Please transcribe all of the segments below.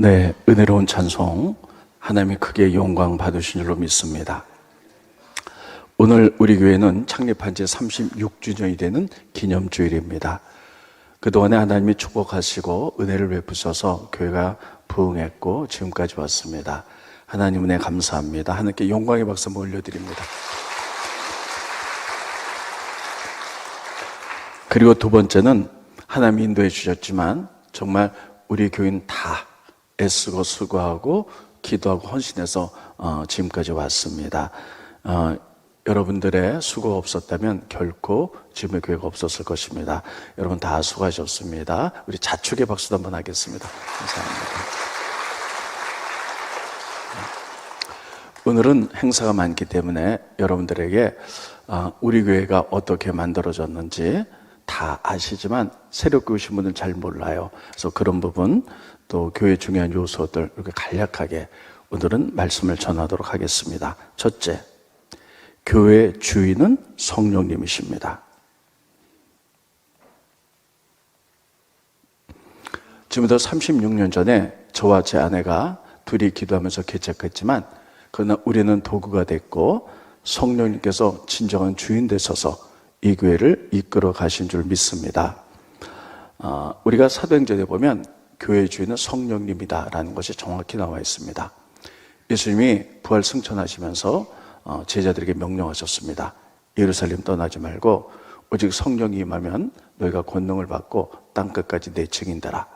네, 은혜로운 찬송, 하나님이 크게 영광 받으신 줄로 믿습니다. 오늘 우리 교회는 창립한 지 36주년이 되는 기념주일입니다. 그동안에 하나님이 축복하시고 은혜를 베푸셔서 교회가 부흥했고 지금까지 왔습니다. 하나님 은혜 감사합니다. 하나님께 영광의 박수 올려드립니다. 그리고 두 번째는 하나님이 인도해 주셨지만 정말 우리 교인 다 애쓰고 수고하고 기도하고 헌신해서 지금까지 왔습니다. 여러분들의 수고가 없었다면 결코 지금의 교회가 없었을 것입니다. 여러분 다 수고하셨습니다. 우리 자축의 박수도 한번 하겠습니다. 감사합니다. 오늘은 행사가 많기 때문에 여러분들에게 우리 교회가 어떻게 만들어졌는지 다 아시지만 새롭게 오신 분은 잘 몰라요. 그래서 그런 부분 또 교회 중요한 요소들 이렇게 간략하게 오늘은 말씀을 전하도록 하겠습니다. 첫째, 교회 주인은 성령님이십니다. 지금부터 36년 전에 저와 제 아내가 둘이 기도하면서 개척했지만 그러나 우리는 도구가 됐고 성령님께서 진정한 주인 되셔서 이 교회를 이끌어 가신 줄 믿습니다. 우리가 사도행전에 보면 교회의 주인은 성령님이다 라는 것이 정확히 나와 있습니다. 예수님이 부활 승천하시면서 제자들에게 명령하셨습니다. 예루살렘 떠나지 말고 오직 성령이 임하면 너희가 권능을 받고 땅끝까지 내 증인되라.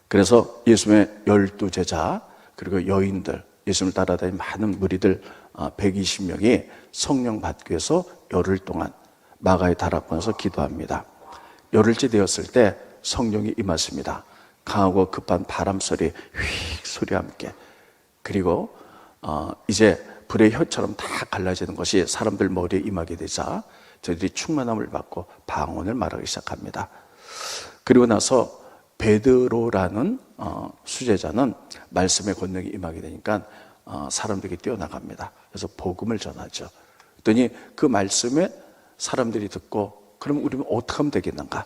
그래서 예수님의 12제자 그리고 여인들, 예수님을 따라다니는 많은 무리들 120명이 성령 받기 위해서 열흘 동안 마가의 다락방에서 기도합니다. 열흘째 되었을 때 성령이 임하십니다. 강하고 급한 바람소리, 휙 소리와 함께. 그리고 이제 불의 혀처럼 다 갈라지는 것이 사람들 머리에 임하게 되자 저희들이 충만함을 받고 방언을 말하기 시작합니다. 그리고 나서 베드로라는 수제자는 말씀의 권능이 임하게 되니까 사람들이 뛰어나갑니다. 그래서 복음을 전하죠. 그랬더니 그 말씀에 사람들이 듣고 그럼 우리는 어떻게 하면 되겠는가?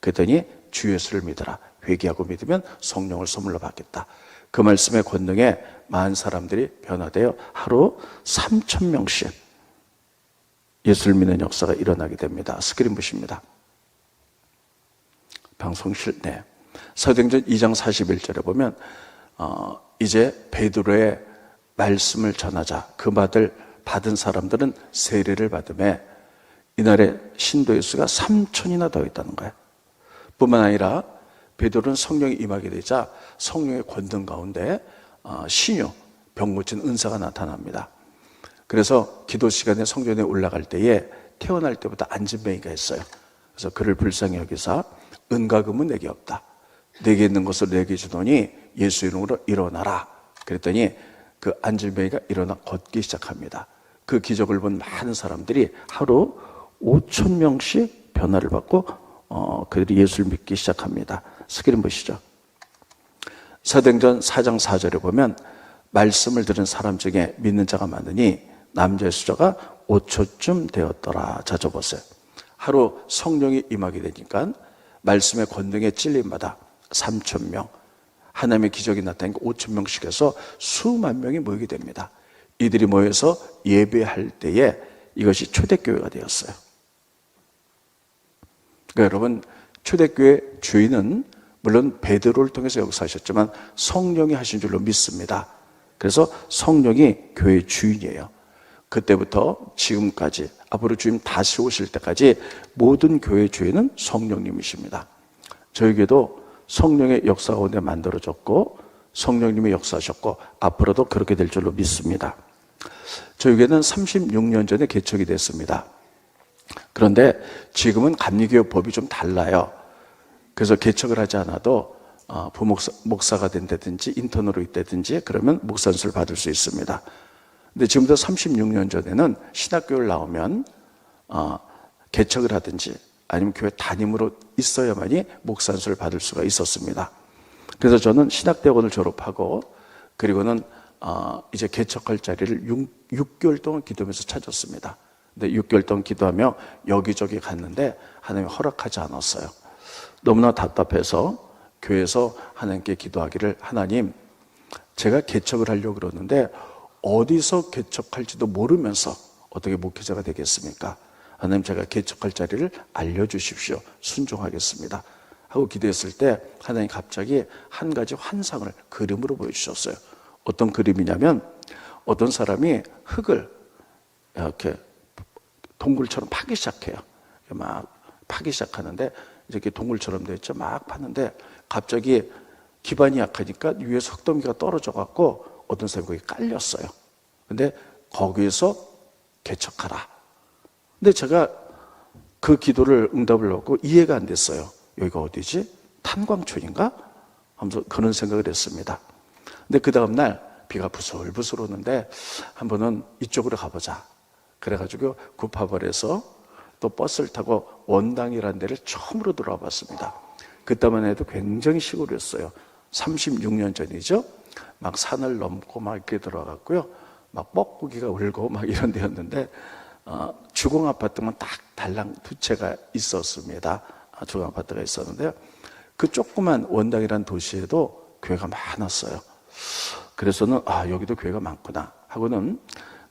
그랬더니 주 예수를 믿어라. 회개하고 믿으면 성령을 선물로 받겠다. 그 말씀의 권능에 많은 사람들이 변화되어 하루 3,000명씩 예수를 믿는 역사가 일어나게 됩니다. 스크린 보십니다. 방송실, 네. 사도행전 2장 41절에 보면 이제 베드로의 말씀을 전하자 그 말을 받은 사람들은 세례를 받음에 이날의 신도의 수가 3,000이나 더 있다는 거예요. 뿐만 아니라 베드로는 성령이 임하게 되자 성령의 권능 가운데 신유, 병 고친 은사가 나타납니다. 그래서 기도 시간에 성전에 올라갈 때에 태어날 때부터 안진뱅이가 있어요. 그래서 그를 불쌍히 여기사 은과 금은 내게 없다. 내게 있는 것을 내게 주더니 예수 이름으로 일어나라. 그랬더니 그 안진뱅이가 일어나 걷기 시작합니다. 그 기적을 본 많은 사람들이 하루 5,000명씩 변화를 받고 그들이 예수를 믿기 시작합니다. 스크린 보시죠. 사도행전 4장 4절에 보면 말씀을 들은 사람 중에 믿는 자가 많으니 남자의 숫자가 5,000쯤 되었더라. 자, 보세요. 하루 성령이 임하게 되니까 말씀의 권능에 찔림마다 3,000명, 하나님의 기적이 나타나니까 5,000명씩 해서 수만 명이 모이게 됩니다. 이들이 모여서 예배할 때에 이것이 초대교회가 되었어요. 그러니까 여러분, 초대교회 주인은 물론 베드로를 통해서 역사하셨지만 성령이 하신 줄로 믿습니다. 그래서 성령이 교회의 주인이에요. 그때부터 지금까지 앞으로 주님 다시 오실 때까지 모든 교회의 주인은 성령님이십니다. 저희 교회도 성령의 역사 가운데 만들어졌고 성령님이 역사하셨고 앞으로도 그렇게 될 줄로 믿습니다. 저희 교회는 36년 전에 개척이 됐습니다. 그런데 지금은 감리교회법이 좀 달라요. 그래서 개척을 하지 않아도 부목사가 된다든지 인턴으로 있다든지 그러면 목사연수를 받을 수 있습니다. 근데 지금부터 36년 전에는 신학교를 나오면 개척을 하든지 아니면 교회 담임으로 있어야만이 목사연수를 받을 수가 있었습니다. 그래서 저는 신학대학원을 졸업하고 그리고는 이제 개척할 자리를 6개월 동안 기도하면서 찾았습니다. 근데 6개월 동안 기도하며 여기저기 갔는데 하나님이 허락하지 않았어요. 너무나 답답해서 교회에서 하나님께 기도하기를 하나님 제가 개척을 하려고 그러는데 어디서 개척할지도 모르면서 어떻게 목회자가 되겠습니까? 하나님, 제가 개척할 자리를 알려주십시오. 순종하겠습니다 하고 기도했을 때 하나님 갑자기 한 가지 환상을 그림으로 보여주셨어요. 어떤 그림이냐면 어떤 사람이 흙을 이렇게 동굴처럼 파기 시작해요. 막 파기 시작하는데 이렇게 동굴처럼 됐죠. 막 파는데 갑자기 기반이 약하니까 위에서 흙더미가 떨어져 갖고 어떤 사람이 거기 깔렸어요. 근데 거기에서 개척하라. 근데 제가 그 기도를 응답을 얻고 이해가 안 됐어요. 여기가 어디지? 탄광촌인가? 하면서 그런 생각을 했습니다. 근데 그 다음날 비가 부슬부슬 오는데 한 번은 이쪽으로 가보자. 그래가지고 구파벌에서 또 버스를 타고 원당이라는 데를 처음으로 들어와 봤습니다. 그때만 해도 굉장히 시골이었어요. 36년 전이죠. 막 산을 넘고 막 이렇게 들어갔고요. 막 뻐꾸기가 울고 막 이런 데였는데 주공 아파트만 딱 달랑 두 채가 있었습니다. 주공 아파트가 있었는데요. 그 조그만 원당이라는 도시에도 교회가 많았어요. 그래서는 여기도 교회가 많구나 하고는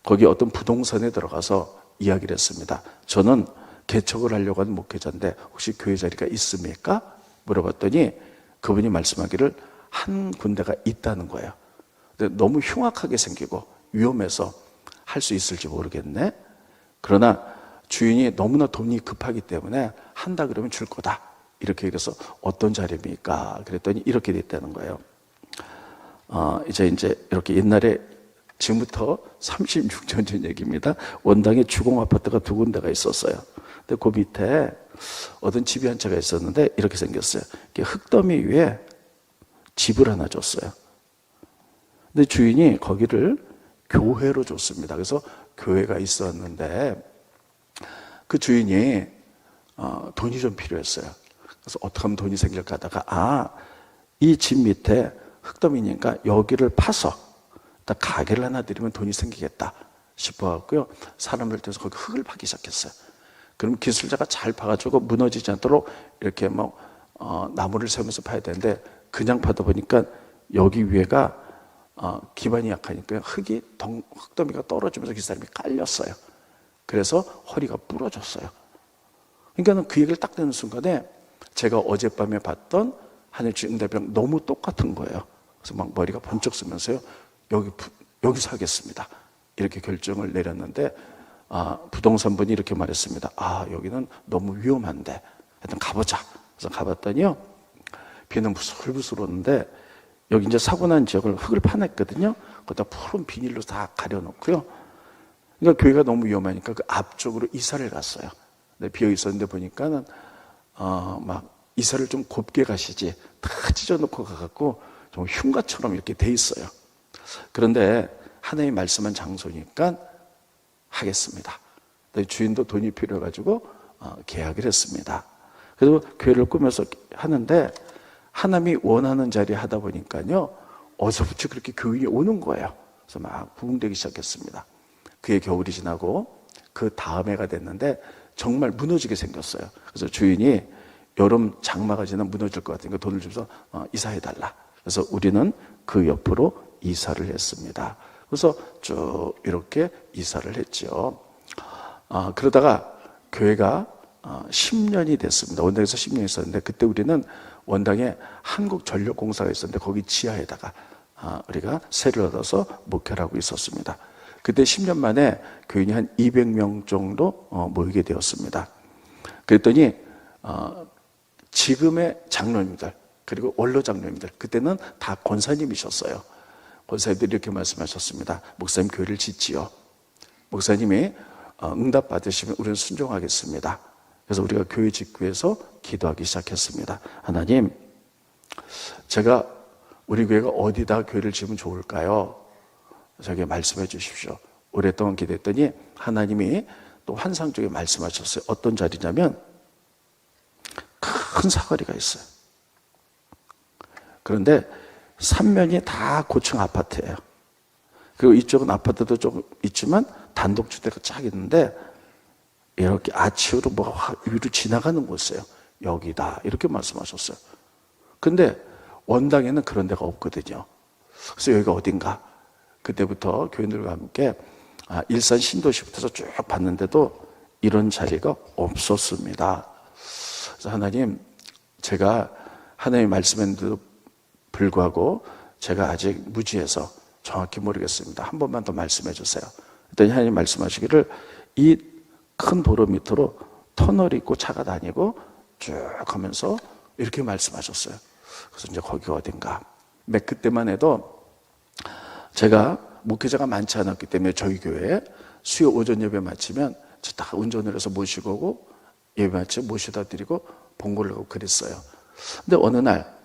거기 어떤 부동산에 들어가서 이야기를 했습니다. 저는 개척을 하려고 하는 목회자인데 혹시 교회 자리가 있습니까? 물어봤더니 그분이 말씀하기를 한 군데가 있다는 거예요. 근데 너무 흉악하게 생기고 위험해서 할 수 있을지 모르겠네. 그러나 주인이 너무나 돈이 급하기 때문에 한다 그러면 줄 거다. 이렇게 그래서 어떤 자리입니까? 그랬더니 이렇게 됐다는 거예요. 이제 이렇게 옛날에 지금부터 36년 전 얘기입니다. 원당에 주공 아파트가 두 군데가 있었어요. 근데 그 밑에 어떤 집이 한 채가 있었는데 이렇게 생겼어요. 흙더미 위에 집을 하나 줬어요. 근데 주인이 거기를 교회로 줬습니다. 그래서 교회가 있었는데 그 주인이 돈이 좀 필요했어요. 그래서 어떻게 하면 돈이 생길까 하다가 이 집 밑에 흙더미니까 여기를 파서 가게를 하나 드리면 돈이 생기겠다 싶어갖고요. 사람을 들여서 거기 흙을 파기 시작했어요. 그럼 기술자가 잘 파가지고 무너지지 않도록 이렇게 나무를 세우면서 파야 되는데 그냥 파다 보니까 여기 위에가 기반이 약하니까 흙더미가 떨어지면서 그 사람이 깔렸어요. 그래서 허리가 부러졌어요. 그러니까 그 얘기를 딱 듣는 순간에 제가 어젯밤에 봤던 하늘주의 응답이랑 너무 똑같은 거예요. 그래서 막 머리가 번쩍 쓰면서요. 여기서 하겠습니다. 이렇게 결정을 내렸는데 부동산 분이 이렇게 말했습니다. 여기는 너무 위험한데 하여튼 가보자. 그래서 가봤더니요. 비는 부슬부슬 오는데 여기 이제 사고 난 지역을 흙을 파냈거든요. 거기다 푸른 비닐로 다 가려놓고요. 그러니까 교회가 너무 위험하니까 그 앞쪽으로 이사를 갔어요. 근데 비어 있었는데 보니까는 막 이사를 좀 곱게 가시지 다 찢어놓고 가갖고 좀 흉가처럼 이렇게 돼 있어요. 그런데 하나님이 말씀한 장소니까 하겠습니다. 주인도 돈이 필요해가지고 계약을 했습니다. 그래서 교회를 꾸며서 하는데 하나님이 원하는 자리 하다 보니까요. 어서부터 그렇게 교인이 오는 거예요. 그래서 막 부흥되기 시작했습니다. 그해 겨울이 지나고 그 다음 해가 됐는데 정말 무너지게 생겼어요. 그래서 주인이 여름 장마가 지나면 무너질 것 같으니까 돈을 주면서 이사해달라. 그래서 우리는 그 옆으로 이사를 했습니다. 그래서 쭉 이렇게 이사를 했죠. 그러다가 교회가 10년이 됐습니다. 원당에서 10년 있었는데 그때 우리는 원당에 한국전력공사가 있었는데 거기 지하에다가 우리가 세를 얻어서 목회를 하고 있었습니다. 그때 10년 만에 교인이 한 200명 정도 모이게 되었습니다. 그랬더니 지금의 장로님들 그리고 원로 장로님들 그때는 다 권사님이셨어요. 권사님들이 이렇게 말씀하셨습니다. 목사님 교회를 짓지요. 목사님이 응답 받으시면 우리는 순종하겠습니다. 그래서 우리가 교회 짓기 위해서 기도하기 시작했습니다. 하나님, 제가 우리 교회가 어디다 교회를 지으면 좋을까요? 저에게 말씀해 주십시오. 오랫동안 기도했더니 하나님이 또 환상 중에 말씀하셨어요. 어떤 자리냐면 큰 사거리가 있어요. 그런데 삼면이 다 고층 아파트예요. 그리고 이쪽은 아파트도 좀 있지만 단독주택가 쫙 있는데 이렇게 아치으로 뭐가 위로 지나가는 곳이에요. 여기다 이렇게 말씀하셨어요. 근데 원당에는 그런 데가 없거든요. 그래서 여기가 어딘가. 그때부터 교인들과 함께 일산 신도시부터 쭉 봤는데도 이런 자리가 없었습니다. 그래서 하나님, 제가 하나님의 말씀에도 불구하고 제가 아직 무지해서 정확히 모르겠습니다. 한 번만 더 말씀해 주세요. 그랬더니 하나님 말씀하시기를 이 큰 도로 밑으로 터널이 있고 차가 다니고 쭉 하면서 이렇게 말씀하셨어요. 그래서 이제 거기가 어딘가. 그때만 해도 제가 목회자가 많지 않았기 때문에 저희 교회에 수요 오전 예배 마치면 저 다 운전을 해서 모시고 오고 예배 마치면 모셔다 드리고 봉고를 하고 그랬어요. 근데 어느 날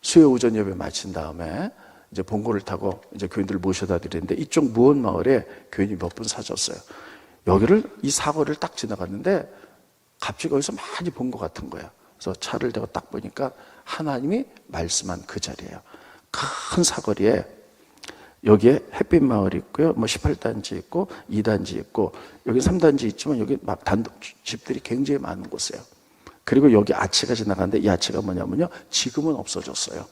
수요 오전 예배 마친 다음에 이제 봉고를 타고 이제 교인들을 모셔다 드리는데 이쪽 무원 마을에 교인이 몇 분 사셨어요. 여기를 이 사거리를 딱 지나갔는데 갑자기 거기서 많이 본 것 같은 거예요. 그래서 차를 대고 딱 보니까 하나님이 말씀한 그 자리예요. 큰 사거리에 여기에 햇빛 마을이 있고요. 뭐 18단지 있고 2단지 있고 여기 3단지 있지만 여기 막 단독 집들이 굉장히 많은 곳이에요. 그리고 여기 아치가 지나가는데 이 아치가 뭐냐면요. 지금은 없어졌어요.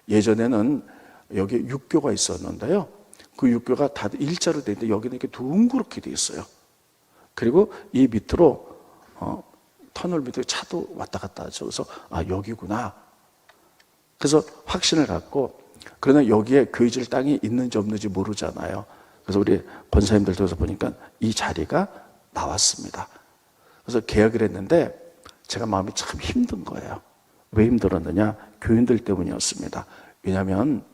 예전에는 여기 육교가 있었는데요. 그 육교가 다들 일자로 돼 있는데 여기는 이렇게 둥그렇게 돼 있어요. 그리고 이 밑으로 터널 밑으로 차도 왔다 갔다 하죠. 그래서 여기구나. 그래서 확신을 갖고 그러나 여기에 교회질 땅이 있는지 없는지 모르잖아요. 그래서 우리 권사님들도 보니까 이 자리가 나왔습니다. 그래서 계약을 했는데 제가 마음이 참 힘든 거예요. 왜 힘들었느냐? 교인들 때문이었습니다. 왜냐하면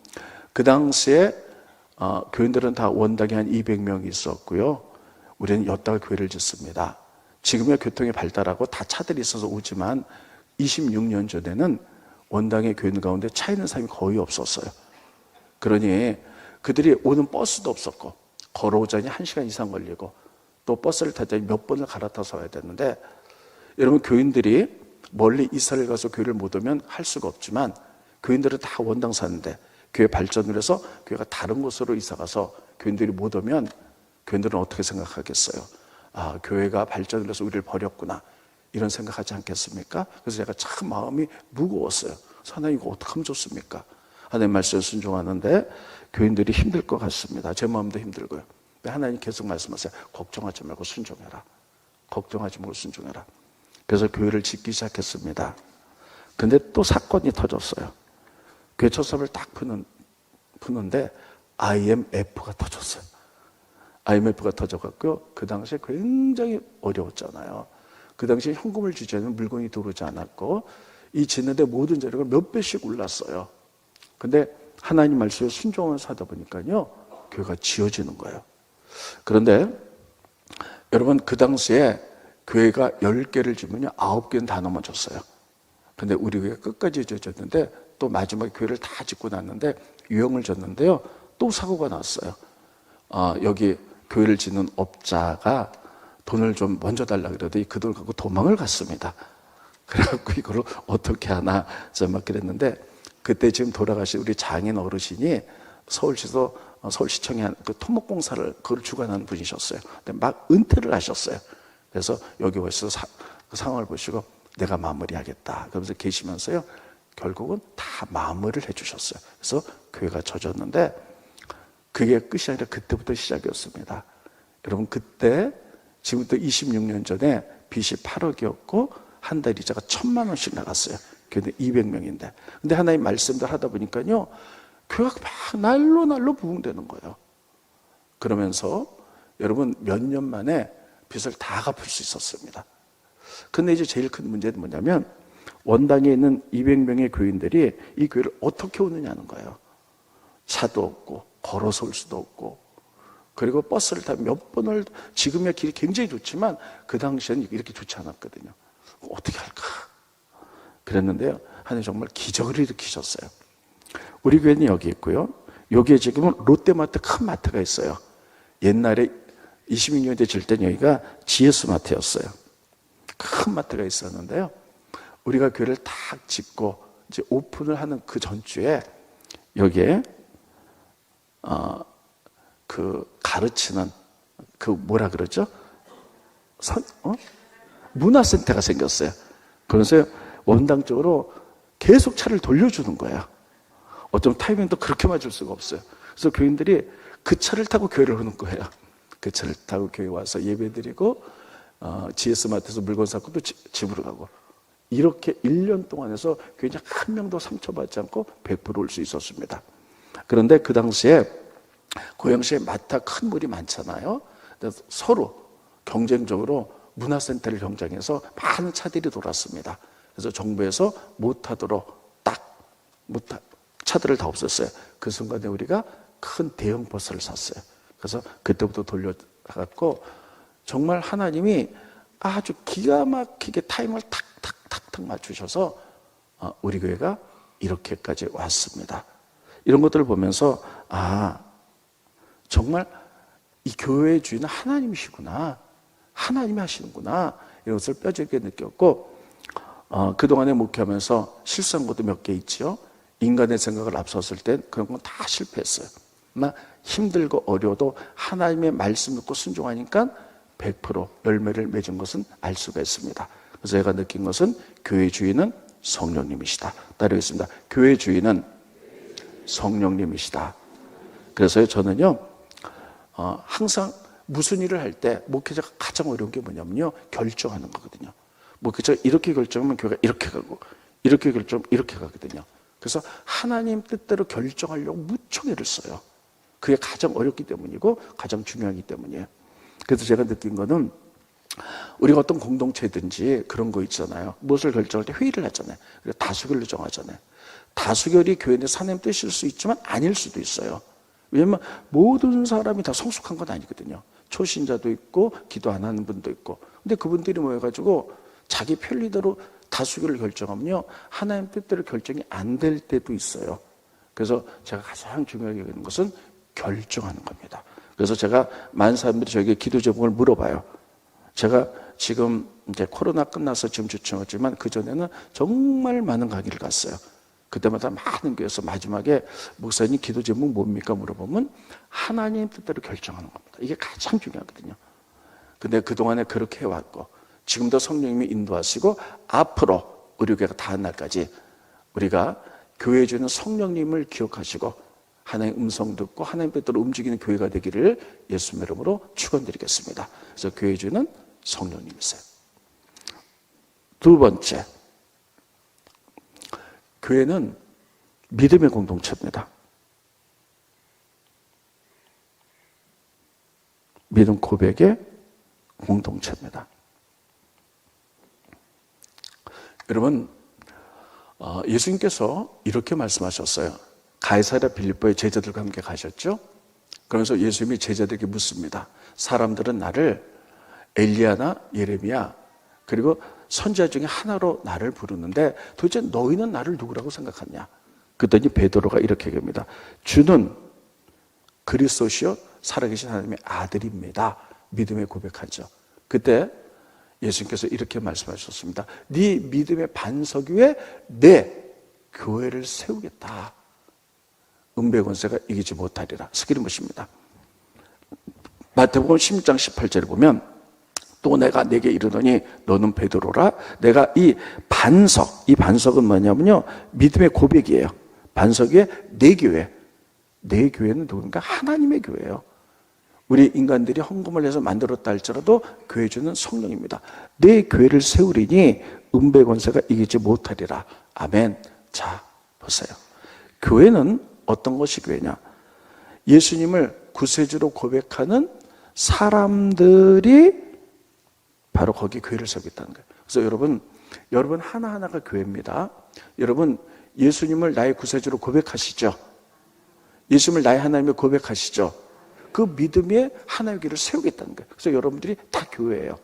그 당시에 교인들은 다 원당에 한 200명이 있었고요. 우리는 엿다가 교회를 짓습니다. 지금의 교통이 발달하고 다 차들이 있어서 오지만 26년 전에는 원당의 교인 가운데 차 있는 사람이 거의 없었어요. 그러니 그들이 오는 버스도 없었고 걸어오자니 1시간 이상 걸리고 또 버스를 타자니 몇 번을 갈아타서 와야 되는데 여러분 교인들이 멀리 이사를 가서 교회를 못 오면 할 수가 없지만 교인들은 다 원당 사는데 교회 발전을 해서 교회가 다른 곳으로 이사 가서 교인들이 못 오면 교인들은 어떻게 생각하겠어요? 교회가 발전을 해서 우리를 버렸구나 이런 생각하지 않겠습니까? 그래서 제가 참 마음이 무거웠어요. 하나님 이거 어떻게 하면 좋습니까? 하나님 말씀에 순종하는데 교인들이 힘들 것 같습니다. 제 마음도 힘들고요. 근데 하나님 계속 말씀하세요. 걱정하지 말고 순종해라. 걱정하지 말고 순종해라. 그래서 교회를 짓기 시작했습니다. 근데 또 사건이 터졌어요. 교회 첫 사업을 딱 푸는데 IMF가 터졌어요. IMF가 터져갖고 그 당시에 굉장히 어려웠잖아요. 그 당시에 현금을 주지 않으면 물건이 들어오지 않았고 이 짓는데 모든 재료가 몇 배씩 올랐어요. 근데 하나님 말씀에 순종하면서 하다 보니까요 교회가 지어지는 거예요. 그런데 여러분 그 당시에 교회가 10개를 지으면 9개는 다 넘어졌어요. 근데 우리 교회가 끝까지 지어졌는데 또 마지막에 교회를 다 짓고 났는데 유형을 졌는데요 또 사고가 났어요. 여기 교회를 짓는 업자가 돈을 좀 먼저 달라 그러더니 그 돈을 갖고 도망을 갔습니다. 그래갖고 이거를 어떻게 하나 막 그랬는데 그때 지금 돌아가신 우리 장인 어르신이 서울시도 서울시청에 그 토목공사를 그걸 주관하는 분이셨어요. 근데 막 은퇴를 하셨어요. 그래서 여기 오셔서 그 상황을 보시고 내가 마무리하겠다. 그러면서 계시면서요 결국은 다 마무리를 해주셨어요. 그래서 교회가 젖었는데 그게 끝이 아니라 그때부터 시작이었습니다. 여러분 그때 지금부터 26년 전에 빚이 8억이었고 한 달 이자가 1,000만 원씩 나갔어요. 교회 200명인데. 근데 하나님 말씀들 하다 보니까요 교회가 막 날로 부흥되는 거예요. 그러면서 여러분 몇 년 만에 빚을 다 갚을 수 있었습니다. 근데 이제 제일 큰 문제는 뭐냐면 원당에 있는 200명의 교인들이 이 교회를 어떻게 오느냐는 거예요. 차도 없고 걸어서 올 수도 없고 그리고 버스를 타면 몇 번을 지금의 길이 굉장히 좋지만 그 당시에는 이렇게 좋지 않았거든요. 어떻게 할까? 그랬는데요. 하나님 정말 기적을 일으키셨어요. 우리 교회는 여기 있고요. 여기에 지금은 롯데마트 큰 마트가 있어요. 옛날에 26년대 질 때는 여기가 GS 마트였어요. 큰 마트가 있었는데요. 우리가 교회를 탁 짓고 이제 오픈을 하는 그 전주에 여기에 그 가르치는 그 뭐라 그러죠? 문화센터가 생겼어요. 그래서 원당 쪽으로 계속 차를 돌려주는 거예요. 어쩜 타이밍도 그렇게 맞을 수가 없어요. 그래서 교인들이 그 차를 타고 교회를 오는 거예요. 그 차를 타고 교회 와서 예배드리고 GS마트에서 물건 사고 또 집으로 가고, 이렇게 1년 동안 해서 교인이 한 명도 상처받지 않고 100% 올 수 있었습니다. 그런데 그 당시에 고양시에 마타 큰 물이 많잖아요. 그래서 서로 경쟁적으로 문화센터를 경쟁해서 많은 차들이 돌았습니다. 그래서 정부에서 못하도록 차들을 다 없앴어요. 그 순간에 우리가 큰 대형 버스를 샀어요. 그래서 그때부터 돌려갖고 정말 하나님이 아주 기가 막히게 타임을 탁탁탁탁 맞추셔서 우리 교회가 이렇게까지 왔습니다. 이런 것들을 보면서 정말 이 교회의 주인은 하나님이시구나, 하나님이 하시는구나, 이런 것을 뼈저리게 느꼈고, 그동안에 목회하면서 실수한 것도 몇 개 있죠. 인간의 생각을 앞섰을 땐 그런 건 다 실패했어요. 그러나 힘들고 어려워도 하나님의 말씀 듣고 순종하니까 100% 열매를 맺은 것은 알 수가 있습니다. 그래서 제가 느낀 것은 교회의 주인은 성령님이시다. 따르겠습니다. 교회의 주인은 성령님이시다. 그래서 저는요, 항상 무슨 일을 할 때 목회자가 가장 어려운 게 뭐냐면요, 결정하는 거거든요. 목회자가 이렇게 결정하면 교회가 이렇게 가고, 이렇게 결정하면 이렇게 가거든요. 그래서 하나님 뜻대로 결정하려고 무척 애를 써요. 그게 가장 어렵기 때문이고 가장 중요하기 때문이에요. 그래서 제가 느낀 거는, 우리가 어떤 공동체든지 그런 거 있잖아요. 무엇을 결정할 때 회의를 하잖아요. 다수결로 정하잖아요. 다수결이 교회 내 하나님 뜻일 수 있지만 아닐 수도 있어요. 왜냐하면 모든 사람이 다 성숙한 건 아니거든요. 초신자도 있고 기도 안 하는 분도 있고. 근데 그분들이 모여가지고 자기 편리대로 다수결을 결정하면요, 하나님 뜻대로 결정이 안 될 때도 있어요. 그래서 제가 가장 중요하게 여기는 것은 결정하는 겁니다. 그래서 제가 많은 사람들이 저에게 기도 제목을 물어봐요. 제가 지금 이제 코로나 끝나서 지금 주청했지만 그전에는 정말 많은 강의를 갔어요. 그때마다 많은 교회에서 마지막에 목사님 기도 제목 뭡니까 물어보면 하나님 뜻대로 결정하는 겁니다. 이게 가장 중요하거든요. 근데 그동안에 그렇게 해왔고, 지금도 성령님이 인도하시고 앞으로 우리 교회가 다한 날까지 우리가 교회에 주는 성령님을 기억하시고 하나님의 음성 듣고 하나님 뜻대로 움직이는 교회가 되기를 예수님 이름으로 축원드리겠습니다. 그래서 교회에 주는 성령님이세요. 두 번째, 교회는 믿음의 공동체입니다. 믿음 고백의 공동체입니다. 여러분, 예수님께서 이렇게 말씀하셨어요. 가이사랴 빌립보의 제자들과 함께 가셨죠? 그러면서 예수님이 제자들에게 묻습니다. 사람들은 나를 엘리야나 예레미야 그리고 선지자 중에 하나로 나를 부르는데 도대체 너희는 나를 누구라고 생각하냐? 그랬더니 베드로가 이렇게 얘기합니다. 주는 그리스도시요 살아계신 하나님의 아들입니다. 믿음의 고백하죠. 그때 예수님께서 이렇게 말씀하셨습니다. 네 믿음의 반석 위에 내 교회를 세우겠다. 은배 권세가 이기지 못하리라. 스키리 것입니다. 마태복음 16장 18절을 보면 또 내가 내게 이르더니 너는 베드로라. 내가 이 반석은 뭐냐면요, 믿음의 고백이에요. 반석 위에 내 교회. 내 교회는 누군가? 하나님의 교회예요. 우리 인간들이 헌금을 해서 만들었다 할지라도 교회 주는 성령입니다. 내 교회를 세우리니 은배 권세가 이기지 못하리라. 아멘. 자, 보세요. 교회는 어떤 것이 교회냐? 예수님을 구세주로 고백하는 사람들이 바로 거기 교회를 세우겠다는 거예요. 그래서 여러분 하나하나가 교회입니다. 여러분 예수님을 나의 구세주로 고백하시죠? 예수님을 나의 하나님을 고백하시죠? 그 믿음의 하나의 교회를 세우겠다는 거예요. 그래서 여러분들이 다 교회예요.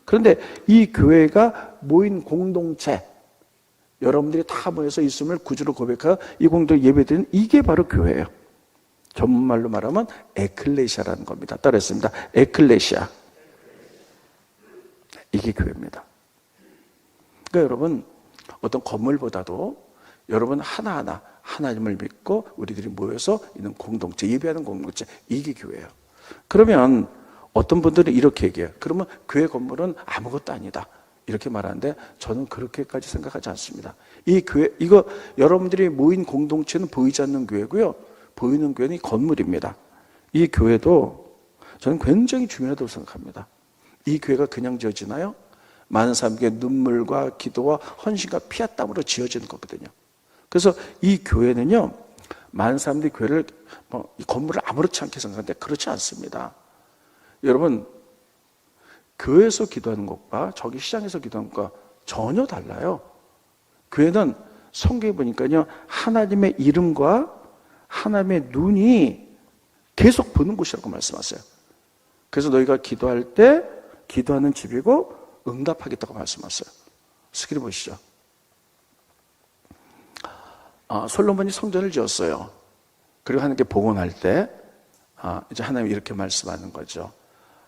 그런데 이 교회가 모인 공동체, 여러분들이 다 모여서 있음을 구주로 고백하고 이 공동 예배드리는 이게 바로 교회예요. 전문말로 말하면 에클레시아라는 겁니다. 따라했습니다. 에클레시아. 이게 교회입니다. 그러니까 여러분 어떤 건물보다도 여러분 하나하나 하나님을 믿고 우리들이 모여서 있는 공동체, 예배하는 공동체, 이게 교회예요. 그러면 어떤 분들은 이렇게 얘기해요. 그러면 교회 건물은 아무것도 아니다. 이렇게 말하는데 저는 그렇게까지 생각하지 않습니다. 이 교회, 이거 여러분들이 모인 공동체는 보이지 않는 교회고요. 보이는 교회는 이 건물입니다. 이 교회도 저는 굉장히 중요하다고 생각합니다. 이 교회가 그냥 지어지나요? 많은 사람에게 눈물과 기도와 헌신과 피와 땀으로 지어지는 거거든요. 그래서 이 교회는요, 많은 사람들이 교회를 이 건물을 아무렇지 않게 생각하는데 그렇지 않습니다. 여러분, 교회에서 기도하는 것과 저기 시장에서 기도하는 것과 전혀 달라요. 교회는 성경에 보니까요, 하나님의 이름과 하나님의 눈이 계속 보는 곳이라고 말씀하세요. 그래서 너희가 기도할 때 기도하는 집이고 응답하겠다고 말씀하세요. 스크린 보시죠. 솔로몬이 성전을 지었어요. 그리고 하나님께 복원할 때 이제 하나님이 이렇게 말씀하는 거죠.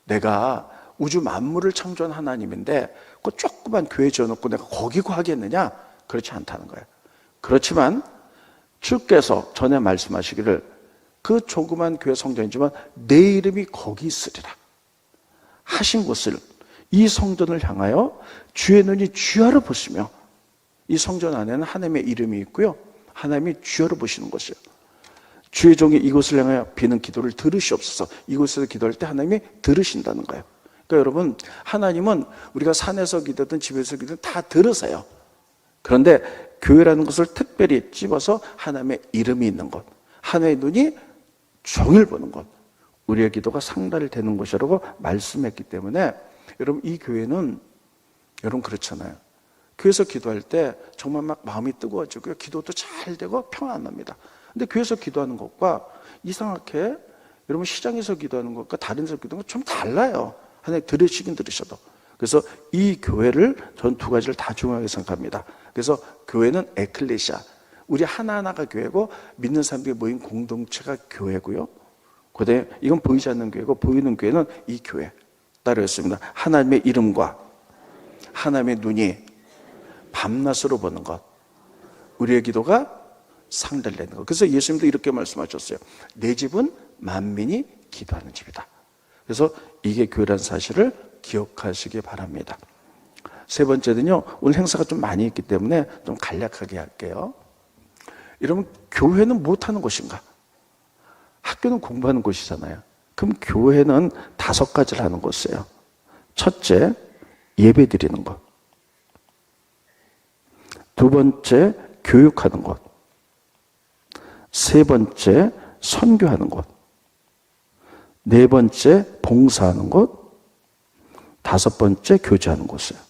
내가 우주 만물을 창조한 하나님인데 그 조그만 교회 지어놓고 내가 거기 구하겠느냐? 그렇지 않다는 거예요. 그렇지만 주께서 전에 말씀하시기를 그 조그만 교회 성전이지만 내 이름이 거기 있으리라 하신 곳을, 이 성전을 향하여 주의 눈이 주야로 보시며, 이 성전 안에는 하나님의 이름이 있고요, 하나님이 주야로 보시는 것이에요. 주의 종이 이곳을 향하여 비는 기도를 들으시옵소서. 이곳에서 기도할 때 하나님이 들으신다는 거예요. 그러니까 여러분, 하나님은 우리가 산에서 기도든 집에서 기도든 다 들으세요. 그런데 교회라는 것을 특별히 집어서 하나님의 이름이 있는 곳, 하나님의 눈이 종일 보는 곳, 우리의 기도가 상달되는 곳이라고 말씀했기 때문에 여러분, 이 교회는 여러분 그렇잖아요. 교회에서 기도할 때 정말 막 마음이 뜨거워지고요, 기도도 잘 되고 평안합니다. 근데 교회에서 기도하는 것과 이상하게 여러분 시장에서 기도하는 것과 다른 데서 기도하는 것 좀 달라요. 하나님 들으시긴 들으셔도. 그래서 이 교회를 전 두 가지를 다 중요하게 생각합니다. 그래서 교회는 에클레시아, 우리 하나하나가 교회고 믿는 사람들이 모인 공동체가 교회고요. 그다음에 이건 보이지 않는 교회고 보이는 교회는 이 교회. 따르겠습니다. 하나님의 이름과 하나님의 눈이 밤낮으로 보는 것, 우리의 기도가 상달되는 것. 그래서 예수님도 이렇게 말씀하셨어요. 내 집은 만민이 기도하는 집이다. 그래서 이게 교회라는 사실을 기억하시기 바랍니다. 세 번째는요, 오늘 행사가 좀 많이 있기 때문에 좀 간략하게 할게요. 여러분, 교회는 무엇하는 곳인가? 학교는 공부하는 곳이잖아요. 그럼 교회는 5가지를 하는 곳이에요. 첫째, 예배 드리는 것. 두 번째, 교육하는 것. 세 번째, 선교하는 것. 네 번째, 봉사하는 것. 5번째, 교제하는 곳이에요.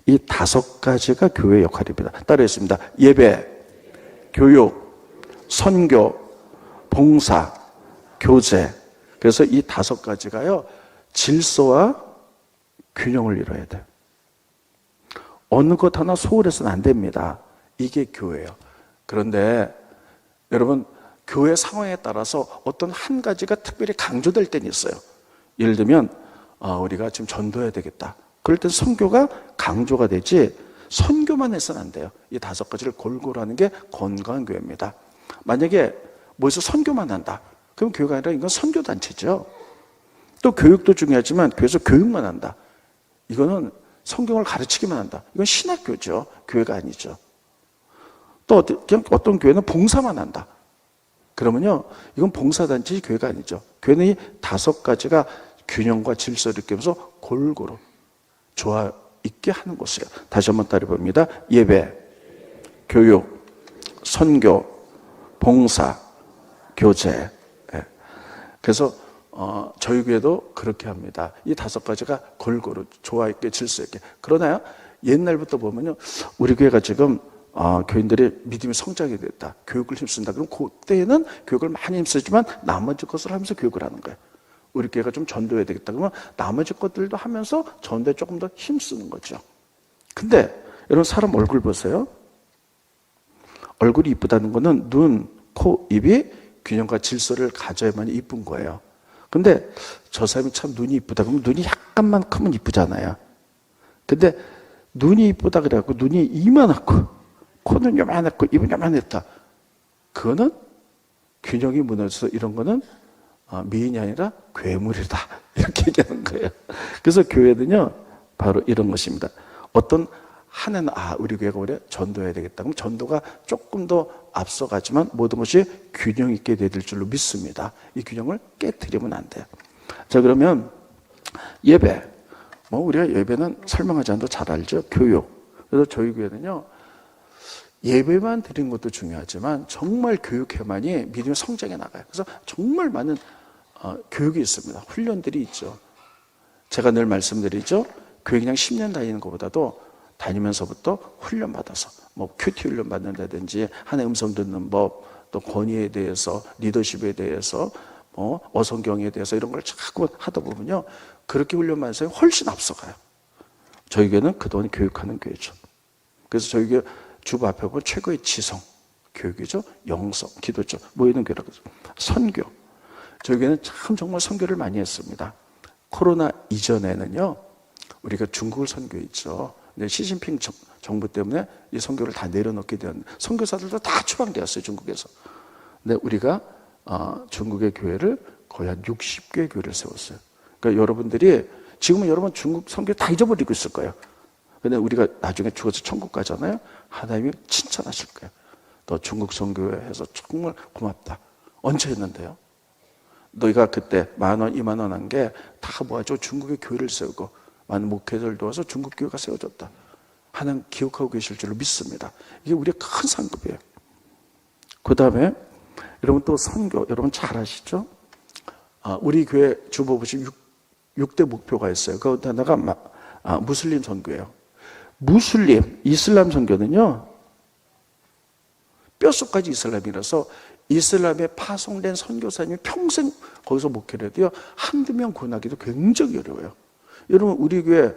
이 5가지가 교회의 역할입니다. 따르겠습니다. 예배, 교육, 선교, 봉사, 교제. 그래서 이 5가지가요, 질서와 균형을 이뤄야 돼요. 어느 것 하나 소홀해서는 안 됩니다. 이게 교회예요. 그런데 여러분, 교회 상황에 따라서 어떤 한 가지가 특별히 강조될 때는 있어요. 예를 들면 우리가 지금 전도해야 되겠다. 그럴 땐 선교가 강조가 되지 선교만 해서는 안 돼요. 이 5가지를 골고루 하는 게 건강한 교회입니다. 만약에 뭐에서 선교만 한다, 그럼 교회가 아니라 이건 선교단체죠. 또 교육도 중요하지만 교회에서 교육만 한다, 이거는 성경을 가르치기만 한다, 이건 신학교죠. 교회가 아니죠. 또 그냥 어떤 교회는 봉사만 한다, 그러면요, 이건 봉사단체, 교회가 아니죠. 교회는 이 5가지가 균형과 질서를 이끌면서 골고루 조화 있게 하는 곳이에요. 다시 한번 따라해봅니다. 예배, 교육, 선교, 봉사, 교제. 그래서 저희 교회도 그렇게 합니다. 이 5가지가 골고루 조화 있게 질서 있게. 그러나요, 옛날부터 보면요, 우리 교회가 지금 교인들이 믿음이 성장이 됐다, 교육을 힘쓴다, 그럼 그때는 교육을 많이 힘쓰지만 나머지 것을 하면서 교육을 하는 거예요. 우리 교회가 좀 전도해야 되겠다 그러면 나머지 것들도 하면서 전도에 조금 더 힘쓰는 거죠. 근데 여러분, 사람 얼굴 보세요. 얼굴이 이쁘다는 거는 눈, 코, 입이 균형과 질서를 가져야만 이쁜 거예요. 근데 저 사람이 참 눈이 이쁘다 그러면 눈이 약간만 크면 이쁘잖아요. 근데 눈이 이쁘다 그래갖고 눈이 이만하고 코는 요만했고 입은 요만했다, 그거는 균형이 무너져서 이런 거는 미인이 아니라 괴물이다, 이렇게 얘기하는 거예요. 그래서 교회는요, 바로 이런 것입니다. 어떤 한 해는 우리 교회가 올해 전도해야 되겠다. 그럼 전도가 조금 더 앞서가지만 모든 것이 균형 있게 될 줄로 믿습니다. 이 균형을 깨트리면 안 돼요. 자, 그러면 예배. 우리가 예배는 설명하지 않아도 잘 알죠. 교육. 그래서 저희 교회는요, 예배만 드리는 것도 중요하지만 정말 교육해만이 믿음의 성장에 나가요. 그래서 정말 많은 교육이 있습니다. 훈련들이 있죠. 제가 늘 말씀드리죠. 교회 그냥 10년 다니는 것보다도 다니면서부터 훈련 받아서 큐티 훈련 받는다든지 하나의 음성 듣는 법, 또 권위에 대해서, 리더십에 대해서, 어성경에 대해서 이런 걸 자꾸 하다 보면요, 그렇게 훈련 받아서 훨씬 앞서가요. 저희 교회는 그동안 교육하는 교회죠. 그래서 저희 교회 주보 앞에 보면 최고의 지성 교육이죠. 영성, 기도죠. 모이는 교회라고 하죠. 선교. 저희 교회는 참 정말 선교를 많이 했습니다. 코로나 이전에는요, 우리가 중국을 선교했죠. 근데 시진핑 정부 때문에 이 선교를 다 내려놓게 되었는데, 선교사들도 다 추방되었어요, 중국에서. 근데 우리가 중국의 교회를 거의 한 60개의 교회를 세웠어요. 그러니까 여러분들이 지금은 여러분 중국 선교 다 잊어버리고 있을 거예요. 근데 우리가 나중에 죽어서 천국 가잖아요. 하나님이 칭찬하실 거예요. 너 중국 선교회 해서 정말 고맙다. 언제 했는데요? 너희가 그때 10,000원, 20,000원 한 게 다 모아줘 중국의 교회를 세우고 많은 목회자를 도와서 중국 교회가 세워졌다. 하나님 기억하고 계실 줄로 믿습니다. 이게 우리의 큰 상급이에요. 그 다음에 여러분 또 선교, 여러분 잘 아시죠? 우리 교회 주보 보시면 6대 목표가 있어요. 그 하나가 무슬림 선교예요. 무슬림, 이슬람 선교는요, 뼛속까지 이슬람이라서 이슬람에 파송된 선교사님이 평생 거기서 목회를 해도요, 한두 명 구원하기도 굉장히 어려워요. 여러분, 우리 교회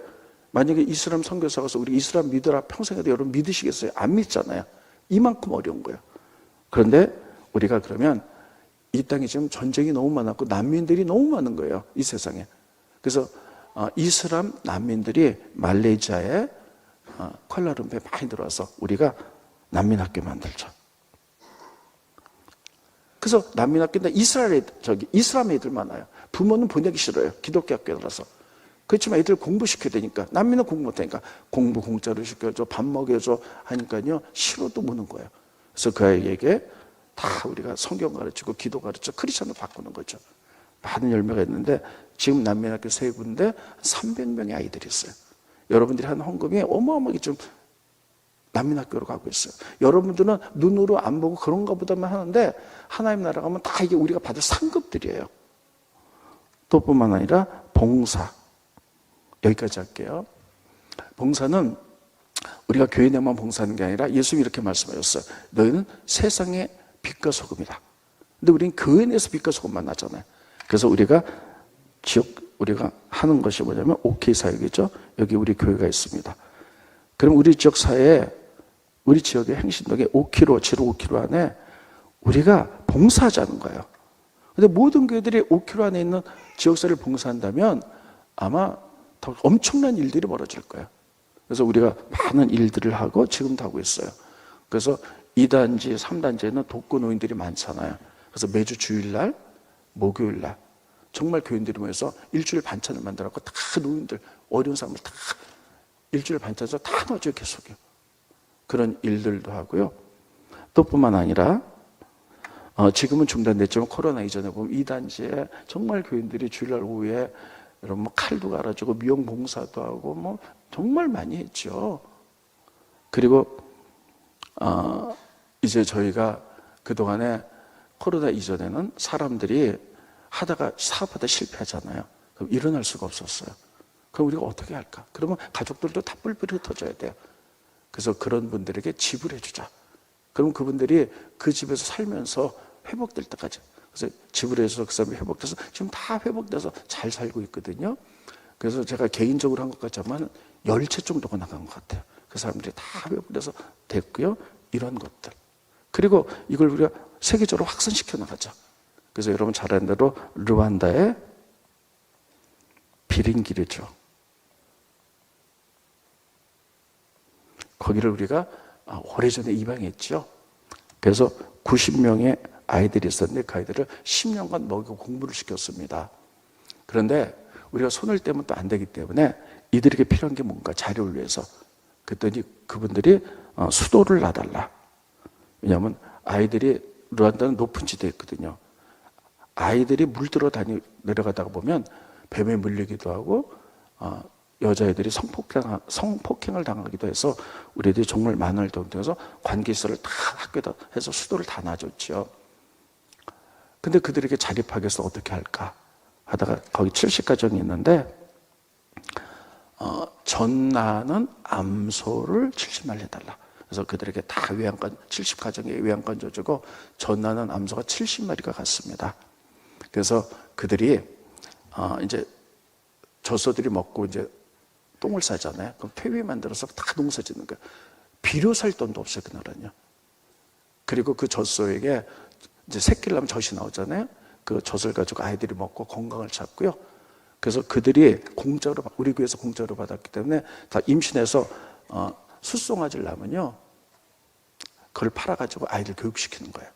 만약에 이슬람 선교사가 가서 우리 이슬람 믿으라 평생 해도 여러분 믿으시겠어요? 안 믿잖아요. 이만큼 어려운 거예요. 그런데 우리가 그러면 이 땅에 지금 전쟁이 너무 많았고 난민들이 너무 많은 거예요, 이 세상에. 그래서 이슬람 난민들이 말레이시아에 콜라룸푸르에 많이 들어와서 우리가 난민학교 만들자. 그래서 난민학교인데 이슬람 애들 많아요. 부모는 보내기 싫어요. 기독교 학교라서. 그렇지만 애들 공부시켜야 되니까, 난민은 공부 못하니까 공부 공짜로 시켜줘, 밥 먹여줘 하니까요, 싫어도 무는 거예요. 그래서 그 아이에게 다 우리가 성경 가르치고 기도 가르쳐 크리스천으로 바꾸는 거죠. 많은 열매가 있는데 지금 난민학교 3군데 300명의 아이들이 있어요. 여러분들이 한 헌금이 어마어마하게 좀 난민학교로 가고 있어요. 여러분들은 눈으로 안 보고 그런가 보다만 하는데 하나님 나라 가면 다 이게 우리가 받을 상급들이에요. 또 뿐만 아니라 봉사. 여기까지 할게요. 봉사는 우리가 교회 내만 봉사하는 게 아니라 예수님이 이렇게 말씀하셨어요. 너희는 세상의 빛과 소금이다. 근데 우리는 교회 내에서 빛과 소금만 나잖아요. 그래서 우리가 우리가 하는 것이 뭐냐면 OK 사역이죠. 여기 우리 교회가 있습니다. 그럼 우리 지역 사회에, 우리 지역의 행신동에 5km, 지로 5km 안에 우리가 봉사하자는 거예요. 근데 모든 교회들이 5km 안에 있는 지역사회를 봉사한다면 아마 더 엄청난 일들이 벌어질 거예요. 그래서 우리가 많은 일들을 하고 지금도 하고 있어요. 그래서 2단지, 3단지에는 독거노인들이 많잖아요. 그래서 매주 주일날, 목요일날 정말 교인들이 모여서 일주일 반찬을 만들어갖고 다 노인들, 어려운 사람들 다 일주일 반찬에서 다 넣어줘요, 계속요. 그런 일들도 하고요. 또 뿐만 아니라 지금은 중단됐지만 코로나 이전에 보면 2단지에 정말 교인들이 주일날 오후에 여러분 칼도 갈아주고 미용 봉사도 하고 정말 많이 했죠. 그리고 이제 저희가 그동안에 코로나 이전에는 사람들이 사업하다 실패하잖아요. 그럼 일어날 수가 없었어요. 그럼 우리가 어떻게 할까? 그러면 가족들도 다 뿔뿔이 흩어져야 돼요. 그래서 그런 분들에게 집을 해주자. 그럼 그분들이 그 집에서 살면서 회복될 때까지. 그래서 집을 해서 그 사람이 회복돼서 지금 다 회복돼서 잘 살고 있거든요. 그래서 제가 개인적으로 한 것 같지만 10채 정도가 나간 것 같아요. 그 사람들이 다 회복돼서 됐고요. 이런 것들. 그리고 이걸 우리가 세계적으로 확산시켜 나가자. 그래서 여러분 잘 아는 대로 르완다의 비린길이죠. 거기를 우리가 오래전에 입양했죠. 그래서 90명의 아이들이 있었는데 그 아이들을 10년간 먹이고 공부를 시켰습니다. 그런데 우리가 손을 떼면 또 안 되기 때문에 이들에게 필요한 게 뭔가? 자료를 위해서. 그랬더니 그분들이 수도를 놔달라. 왜냐하면 아이들이 르완다는 높은 지대에 있거든요. 아이들이 물들어 내려가다가 보면 뱀에 물리기도 하고 여자애들이 성폭행을 당하기도 해서 우리들이 정말 많은 동네에서 관계시설을 다 학교에다 해서 수도를 다 놔줬죠. 근데 그들에게 자립하기 위해서 어떻게 할까 하다가 거기 70가정이 있는데 전나는 암소를 70마리 해달라. 그래서 그들에게 다 외양간 70가정에 외양간 줘주고 전나는 암소가 70마리가 갔습니다. 그래서 그들이 이제 젖소들이 먹고 이제 똥을 싸잖아요. 그럼 퇴비 만들어서 다 농사 짓는 거예요. 비료 살 돈도 없어요, 그날은요. 그리고 그 젖소에게 이제 새끼를 낳으면 젖이 나오잖아요. 그 젖을 가지고 아이들이 먹고 건강을 찾고요. 그래서 그들이 공짜로, 우리 교회에서 공짜로 받았기 때문에 다 임신해서 숫송아지를 낳으면요, 그걸 팔아가지고 아이들 교육시키는 거예요.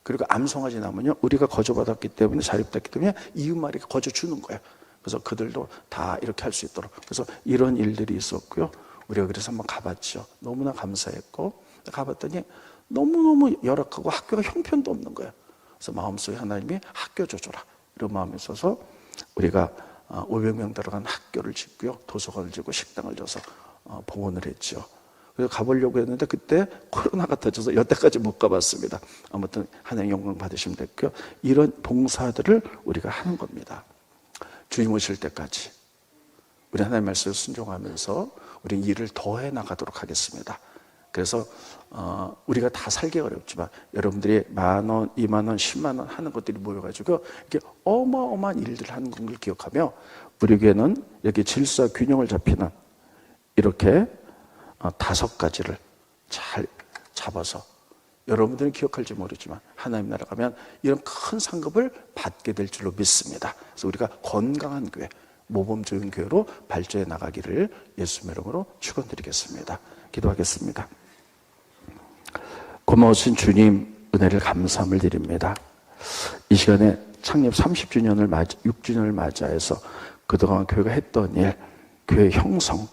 그리고 암송아지 낳으면요, 우리가 거저받았기 때문에, 자립됐기 때문에 이웃마리가 거저 주는 거예요. 그래서 그들도 다 이렇게 할 수 있도록. 그래서 이런 일들이 있었고요. 우리가 그래서 한번 가봤죠. 너무나 감사했고, 가봤더니 너무너무 열악하고 학교가 형편도 없는 거예요. 그래서 마음속에 하나님이 학교 줘줘라, 이런 마음이 있어서 우리가 500명 들어간 학교를 짓고요, 도서관을 짓고 식당을 줘서 봉헌을 했죠. 그래서 가보려고 했는데 그때 코로나가 터져서 여태까지 못 가봤습니다. 아무튼 하나님 영광 받으시면 됐고요. 이런 봉사들을 우리가 하는 겁니다. 주님 오실 때까지 우리 하나님 말씀을 순종하면서 우리 일을 더해 나가도록 하겠습니다. 그래서 우리가 다 살기 어렵지만 여러분들이 10,000원, 20,000원, 100,000원 하는 것들이 모여가지고 이렇게 어마어마한 일들을 하는 걸 기억하며, 우리 교회는 여기 질서 균형을 잡히는 이렇게 5가지를 잘 잡아서, 여러분들은 기억할지 모르지만 하나님 나라 가면 이런 큰 상급을 받게 될 줄로 믿습니다. 그래서 우리가 건강한 교회, 모범 좋은 교회로 발전해 나가기를 예수님 이름으로 축원드리겠습니다. 기도하겠습니다. 고마우신 주님, 은혜를 감사함을 드립니다. 이 시간에 창립 30주년을 6주년을 맞이해서 그동안 교회가 했던 일, 교회 형성,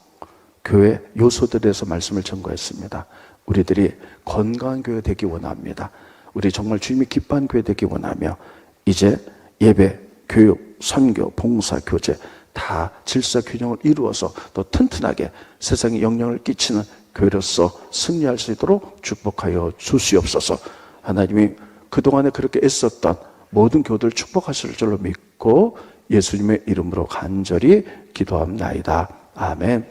교회 요소들에 대해서 말씀을 전거했습니다. 우리들이 건강한 교회 되기 원합니다. 우리 정말 주님이 기뻐한 교회 되기 원하며, 이제 예배, 교육, 선교, 봉사, 교제 다 질서 균형을 이루어서 더 튼튼하게 세상에 영향을 끼치는 교회로서 승리할 수 있도록 축복하여 주시옵소서. 하나님이 그동안에 그렇게 애썼던 모든 교도를 축복하실 줄로 믿고 예수님의 이름으로 간절히 기도합나이다. 아멘.